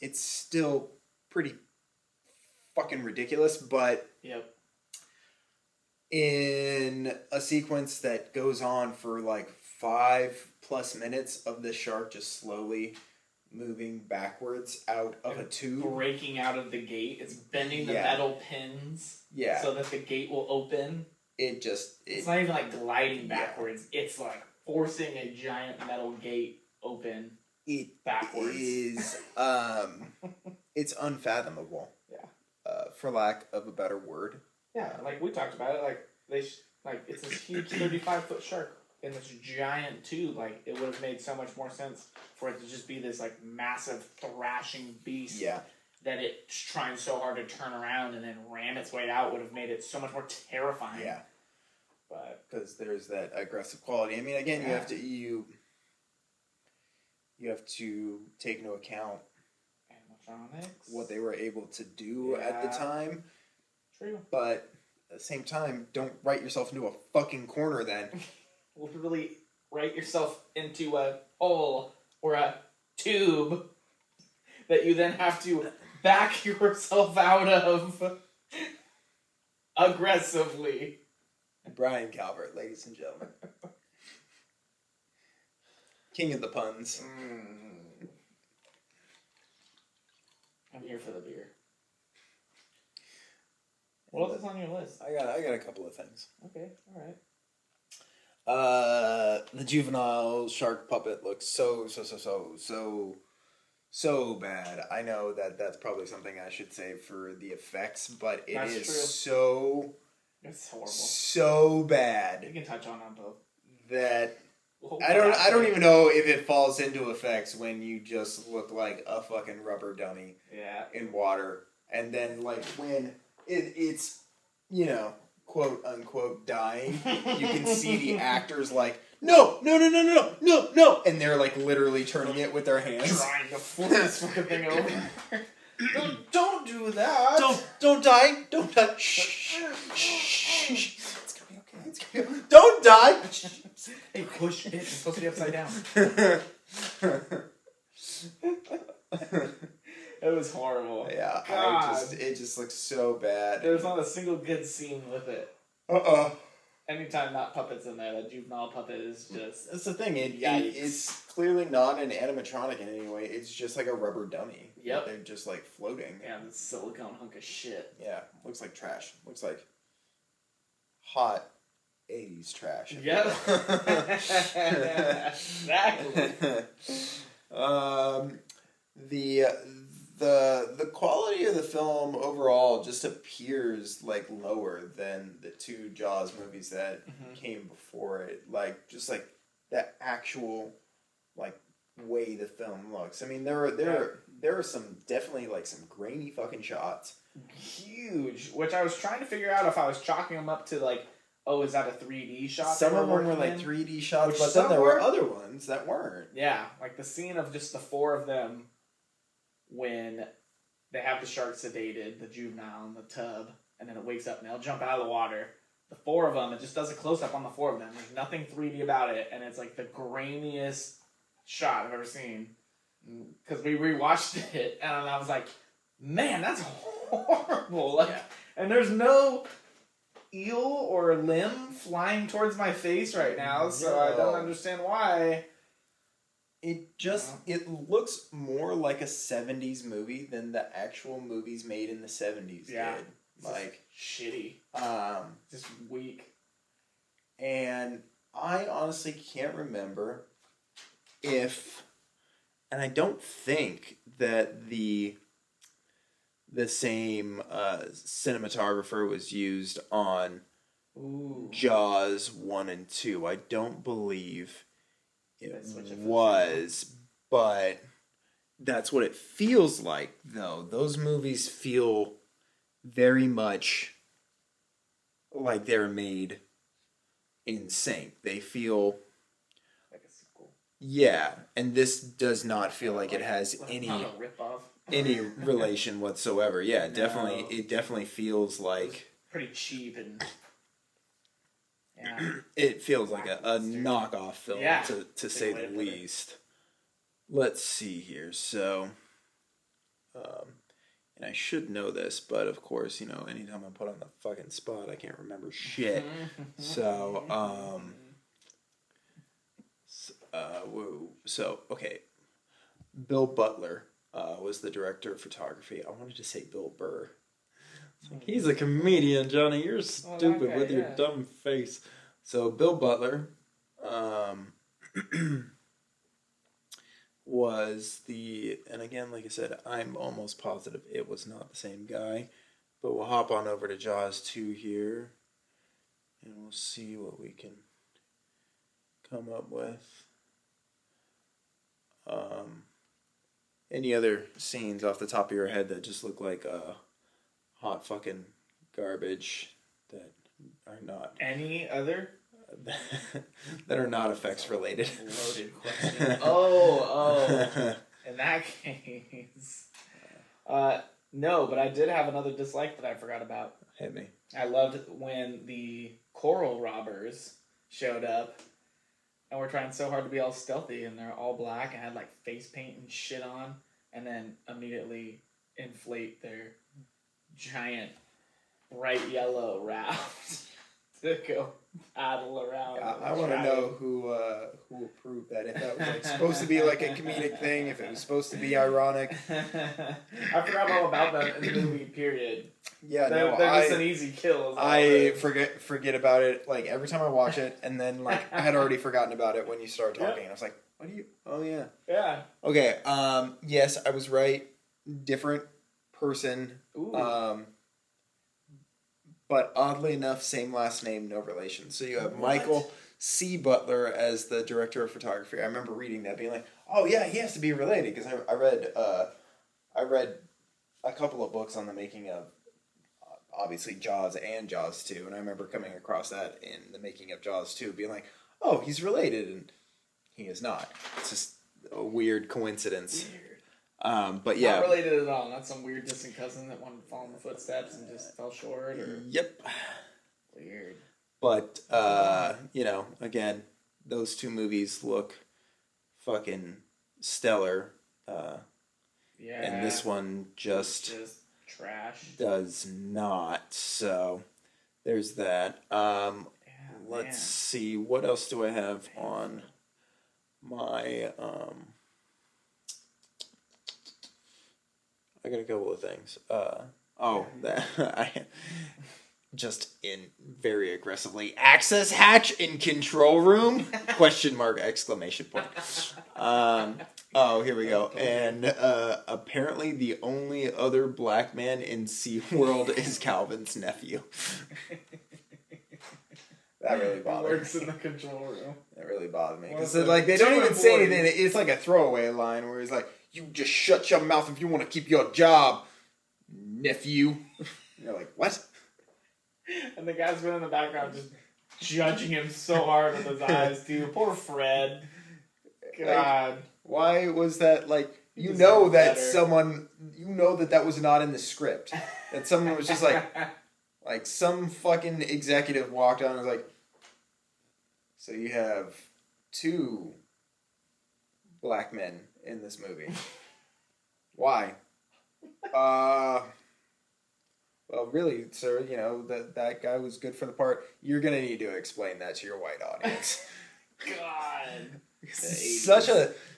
It's still pretty fucking ridiculous, but in a sequence that goes on for like 5+ minutes of the shark just slowly moving backwards out of a tube, breaking out of the gate, it's bending the metal pins so that the gate will open. It's not even like gliding backwards, it's like forcing a giant metal gate open backwards. It is it's unfathomable, for lack of a better word. Yeah, like we talked about it, like it's this huge 35-foot shark in this giant tube. Like it would have made so much more sense for it to just be this like massive thrashing beast. Yeah, that it's trying so hard to turn around and then ram its way out would have made it so much more terrifying. Yeah. But because there's that aggressive quality. I mean, again, you have to take into account animatronics, what they were able to do at the time. True. But at the same time, don't write yourself into a fucking corner then. Literally write yourself into a hole or a tube that you then have to back yourself out of aggressively. Brian Calvert, ladies and gentlemen. King of the puns. I'm here for the beer. What else is on your list? I got a couple of things. Okay, alright. The juvenile shark puppet looks so bad. I know that's probably something I should say for the effects, but it's horrible. So bad. You can touch on both. That I don't even know if it falls into effects when you just look like a fucking rubber dummy in water. And then like when it's quote unquote dying, you can see the actors like no, and they're like literally turning it with their hands, trying to flip this fucking thing over. Don't do that. Don't die. Shh. It's gonna be okay. Don't die. Hey, push it. It's supposed to be upside down. It was horrible. Yeah, it just looks so bad. There's not a single good scene with it. Anytime that puppet's in there, that juvenile puppet is just... That's the thing. It's clearly not an animatronic in any way. It's just like a rubber dummy. Yep. They're just like floating. Yeah, this silicone hunk of shit. Yeah, looks like trash. Looks like hot 80s trash. Yep. Exactly. The quality of the film overall just appears like lower than the two Jaws movies that came before it. Like just like the actual like way the film looks. I mean there are some definitely like some grainy fucking shots. Huge. Which I was trying to figure out if I was chalking them up to like, oh, is that a 3D shot? Some of them were like 3D shots, but then there were other ones that weren't. Yeah, like the scene of just the four of them when they have the shark sedated, the juvenile in the tub, and then it wakes up and they'll jump out of the water. The four of them, it just does a close-up on the four of them. There's nothing 3D about it, and it's like the grainiest shot I've ever seen. Because we rewatched it, and I was like, man, that's horrible. Like, and there's no eel or limb flying towards my face right now, so I don't understand why. It looks more like a 70s movie than the actual movies made in the 70s did. Like shitty. Just weak. And I honestly can't remember if, and I don't think that the same cinematographer was used on Jaws 1 and 2. I don't believe it was, but that's what it feels like, though. Those movies feel very much like they're made in sync. They feel like a sequel. Yeah, and this does not feel like it has any relation whatsoever. Yeah, definitely. It definitely feels like pretty cheap and. Yeah. It feels like a knockoff film, to say the least. Let's see here. So, and I should know this, but of course, anytime I'm put on the fucking spot, I can't remember shit. So, okay. Bill Butler was the director of photography. I wanted to say Bill Burr. Like, he's a comedian, Johnny. You're stupid with your dumb face. So Bill Butler was and again, like I said, I'm almost positive it was not the same guy. But we'll hop on over to Jaws 2 here, and we'll see what we can come up with. Any other scenes off the top of your head that just look like hot fucking garbage that are not Any other? that are not effects related? Loaded question. Oh. In that case. No, but I did have another dislike that I forgot about. Hit me. I loved when the coral robbers showed up and were trying so hard to be all stealthy, and they're all black and had like face paint and shit on, and then immediately inflate their giant bright yellow raft to go paddle around. I want to know who approved that. If that was like supposed to be like a comedic thing, if it was supposed to be ironic. I forgot all about that in the movie. Period. Yeah, they're just an easy kill. I forget about it like every time I watch it, and then like I had already forgotten about it when you started talking, and I was like, "What do you?" Oh yeah. Yeah. Okay. Yes, I was right. Different person. Ooh. But oddly enough, same last name, no relation. So you have Michael C. Butler as the director of photography. I remember reading that, being like, "Oh yeah, he has to be related," because I read a couple of books on the making of obviously Jaws and Jaws 2, and I remember coming across that in the making of Jaws 2, being like, "Oh, he's related," and he is not. It's just a weird coincidence. Weird. But yeah, not related at all. Not some weird distant cousin that wanted to follow in the footsteps and just fell short. Or... Yep. Weird. But again, those two movies look fucking stellar. Yeah. And this one just trash. Does not. So there's that. Let's see. What else do I have on my I got a couple of things. I just in very aggressively access hatch in control room ? Exclamation point. Here we go. And apparently the only other black man in SeaWorld is Calvin's nephew. That really bothered me. Works in the control room. That really bothered me. Because like they don't even say anything. It's like a throwaway line where he's like, "You just shut your mouth if you want to keep your job, nephew." And you're like, what? And the guy's been in the background just judging him so hard with his eyes, dude. Poor Fred. God. Like, why was that like... You know that was not in the script. That someone was just like some fucking executive walked on and was like, "So you have 2 black men in this movie. Why?" Well, really, sir, that guy was good for the part. You're going to need to explain that to your white audience. God.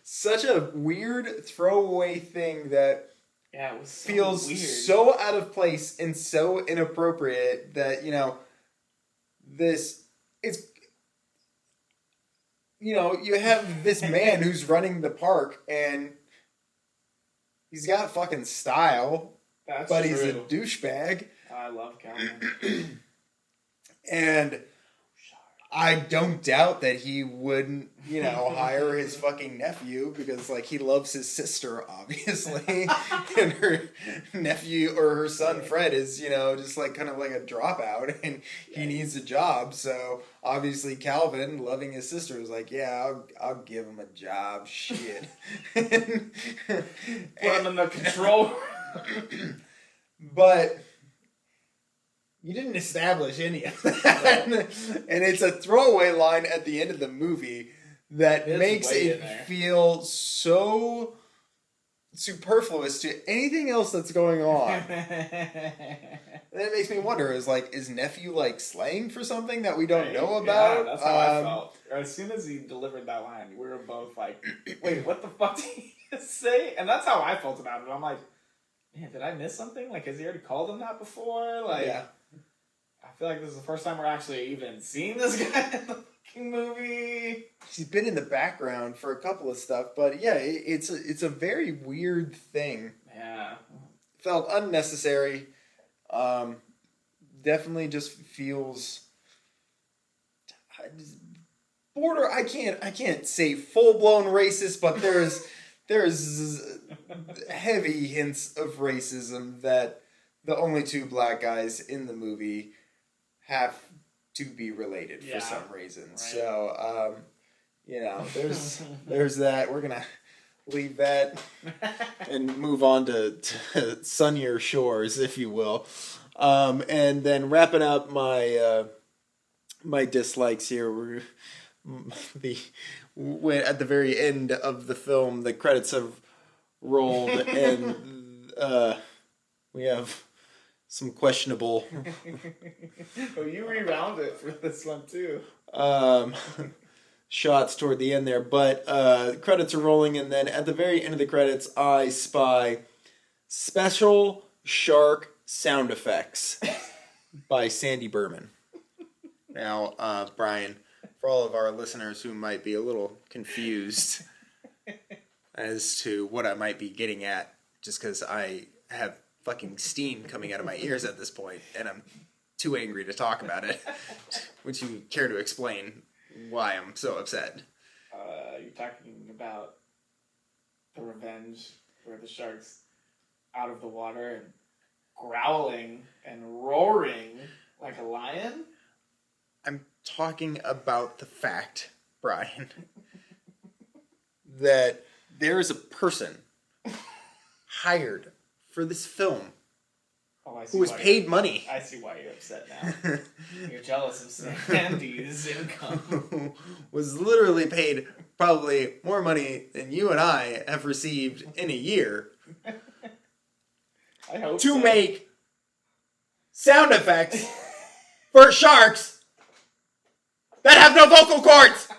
Such a weird throwaway thing that it was so feels weird. So out of place and so inappropriate that, you have this man who's running the park and he's got fucking style. That's but true. He's a douchebag. I love Calvin. And I don't doubt that he wouldn't, hire his fucking nephew because, like, he loves his sister, obviously. And her nephew or her son, Fred, is, just like kind of like a dropout and he needs a job. So, obviously, Calvin, loving his sister, was like, yeah, I'll give him a job. Shit. Put him in the control. But you didn't establish any of that. And it's a throwaway line at the end of the movie that makes it feel so superfluous to anything else that's going on. And it makes me wonder, is nephew like slang for something that we don't know about? Yeah, that's how I felt. As soon as he delivered that line, we were both like, wait, what the fuck did he say? And that's how I felt about it. I'm like, man, did I miss something? Like, has he already called him that before? Like, yeah. I feel like this is the first time we're actually even seeing this guy in the fucking movie. He's been in the background for a couple of stuff, but yeah, it's a very weird thing. Yeah. Felt unnecessary. Definitely just feels border. I can't say full blown racist, but there's heavy hints of racism that the only two black guys in the movie have to be related for some reason. Right. So, there's that. We're gonna leave that and move on to sunnier shores, if you will. And then wrapping up my my dislikes here, at the very end of the film, the credits have rolled, and we have some questionable. Oh, you rewound it for this one too. Shots toward the end there, but credits are rolling, and then at the very end of the credits, I spy special shark sound effects by Sandy Berman. Now, Brian, for all of our listeners who might be a little confused as to what I might be getting at, just because I have fucking steam coming out of my ears at this point, and I'm too angry to talk about it. Would you care to explain why I'm so upset? You're talking about The Revenge, where the shark's out of the water and growling and roaring like a lion? I'm talking about the fact, Brian, that there is a person hired for this film who was paid money. I see why you're upset now. You're jealous of Sandy's income. Who was literally paid probably more money than you and I have received in a year. I hope to make sound effects for sharks that have no vocal cords.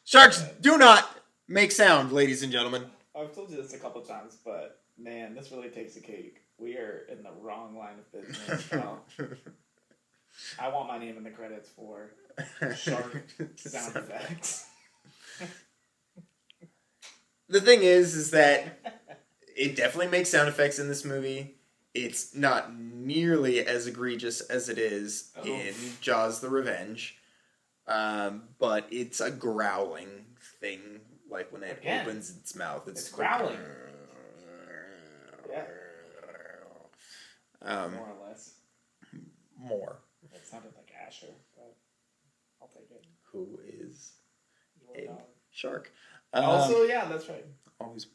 Sharks do not make sound, ladies and gentlemen. I've told you this a couple times, but man, this really takes a cake. We are in the wrong line of business. I want my name in the credits for shark sound effects. The thing is that it definitely makes sound effects in this movie. It's not nearly as egregious as it is in Jaws the Revenge. But it's a growling thing, like when it opens its mouth. It's growling. Yeah. More or less. More. It sounded like Asher, but I'll take it. Who is a shark. Also, yeah, that's right. Always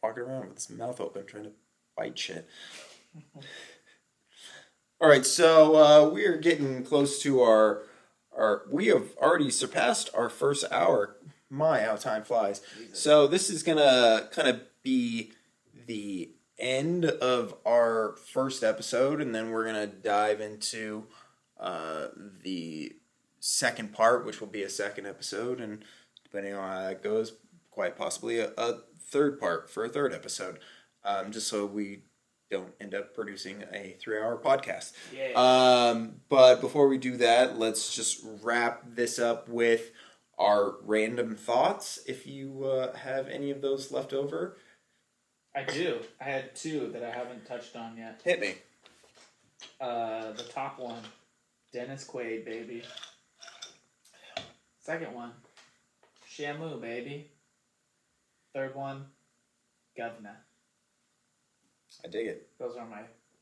walking around with his mouth open trying to bite shit. Alright, so we are getting close to our... We have already surpassed our first hour. My, how time flies. Jesus. So this is going to kind of be the end of our first episode, and then we're going to dive into the second part, which will be a second episode, and depending on how that goes, quite possibly a third part for a third episode, just so we don't end up producing a 3-hour podcast. Yeah. But before we do that, let's just wrap this up with our random thoughts, if you have any of those left over. I do. I had 2 that I haven't touched on yet. Hit me. The top one, Dennis Quaid, baby. Second one, Shamu, baby. Third one, Governor. I dig it. Those are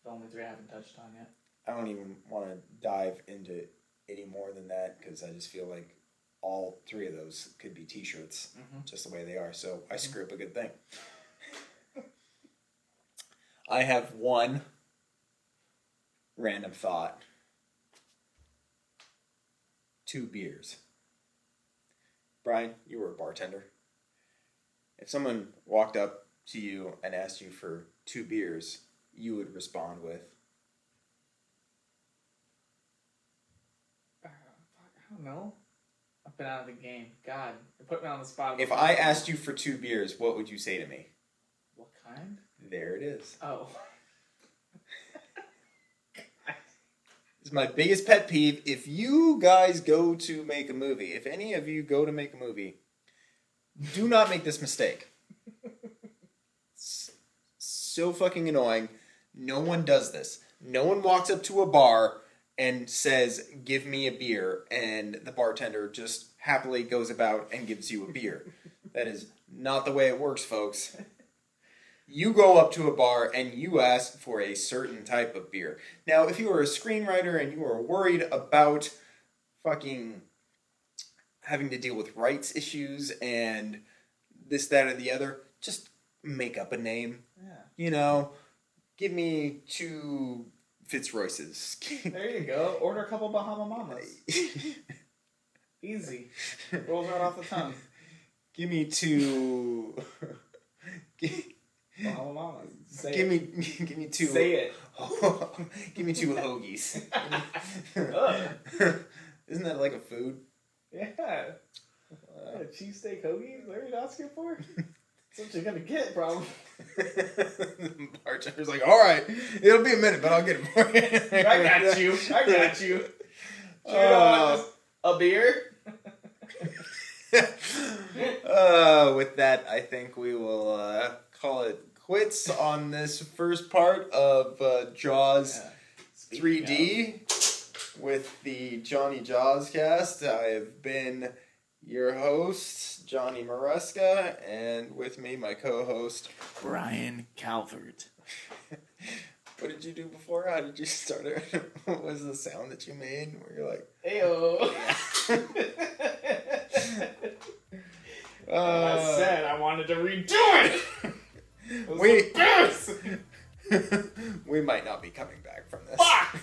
the only 3 I haven't touched on yet. I don't even want to dive into any more than that, because I just feel like all 3 of those could be t-shirts, just the way they are. So I screw up a good thing. I have one random thought. 2 beers. Brian, you were a bartender. If someone walked up to you and asked you for 2 beers, you would respond with? I don't know. I've been out of the game. God, you put me on the spot. If I asked you for 2 beers, what would you say to me? What kind? There it is. Oh. It's my biggest pet peeve. If you guys go to make a movie, if any of you go to make a movie, do not make this mistake. It's so fucking annoying. No one does this. No one walks up to a bar and says, "Give me a beer," and the bartender just happily goes about and gives you a beer. That is not the way it works, folks. You go up to a bar and you ask for a certain type of beer. Now, if you are a screenwriter and you are worried about fucking having to deal with rights issues and this, that, or the other, just make up a name. Yeah. You know, give me 2 Fitzroyces. There you go. Order a couple Bahama Mamas. Easy. Rolls right off the tongue. Give me 2... Bahama Mamas. Give me 2... Say it. Give me 2 hoagies. Isn't that like a food? Yeah. Cheesesteak hoagies? What are you asking for? That's what you're gonna get, probably. The bartender's like, alright, it'll be a minute, but I'll get it for you. I got you. Sure you don't want just a beer? With that, I think we will call it quits on this first part of Jaws 3D with the Jony Jawscast. I have been your host, Johnny Maresca, and with me, my co-host, Brian Calvert. What did you do before? How did you start it? What was the sound that you made where you're like, Ayo. I said I wanted to redo it. We might not be coming back from this. Fuck!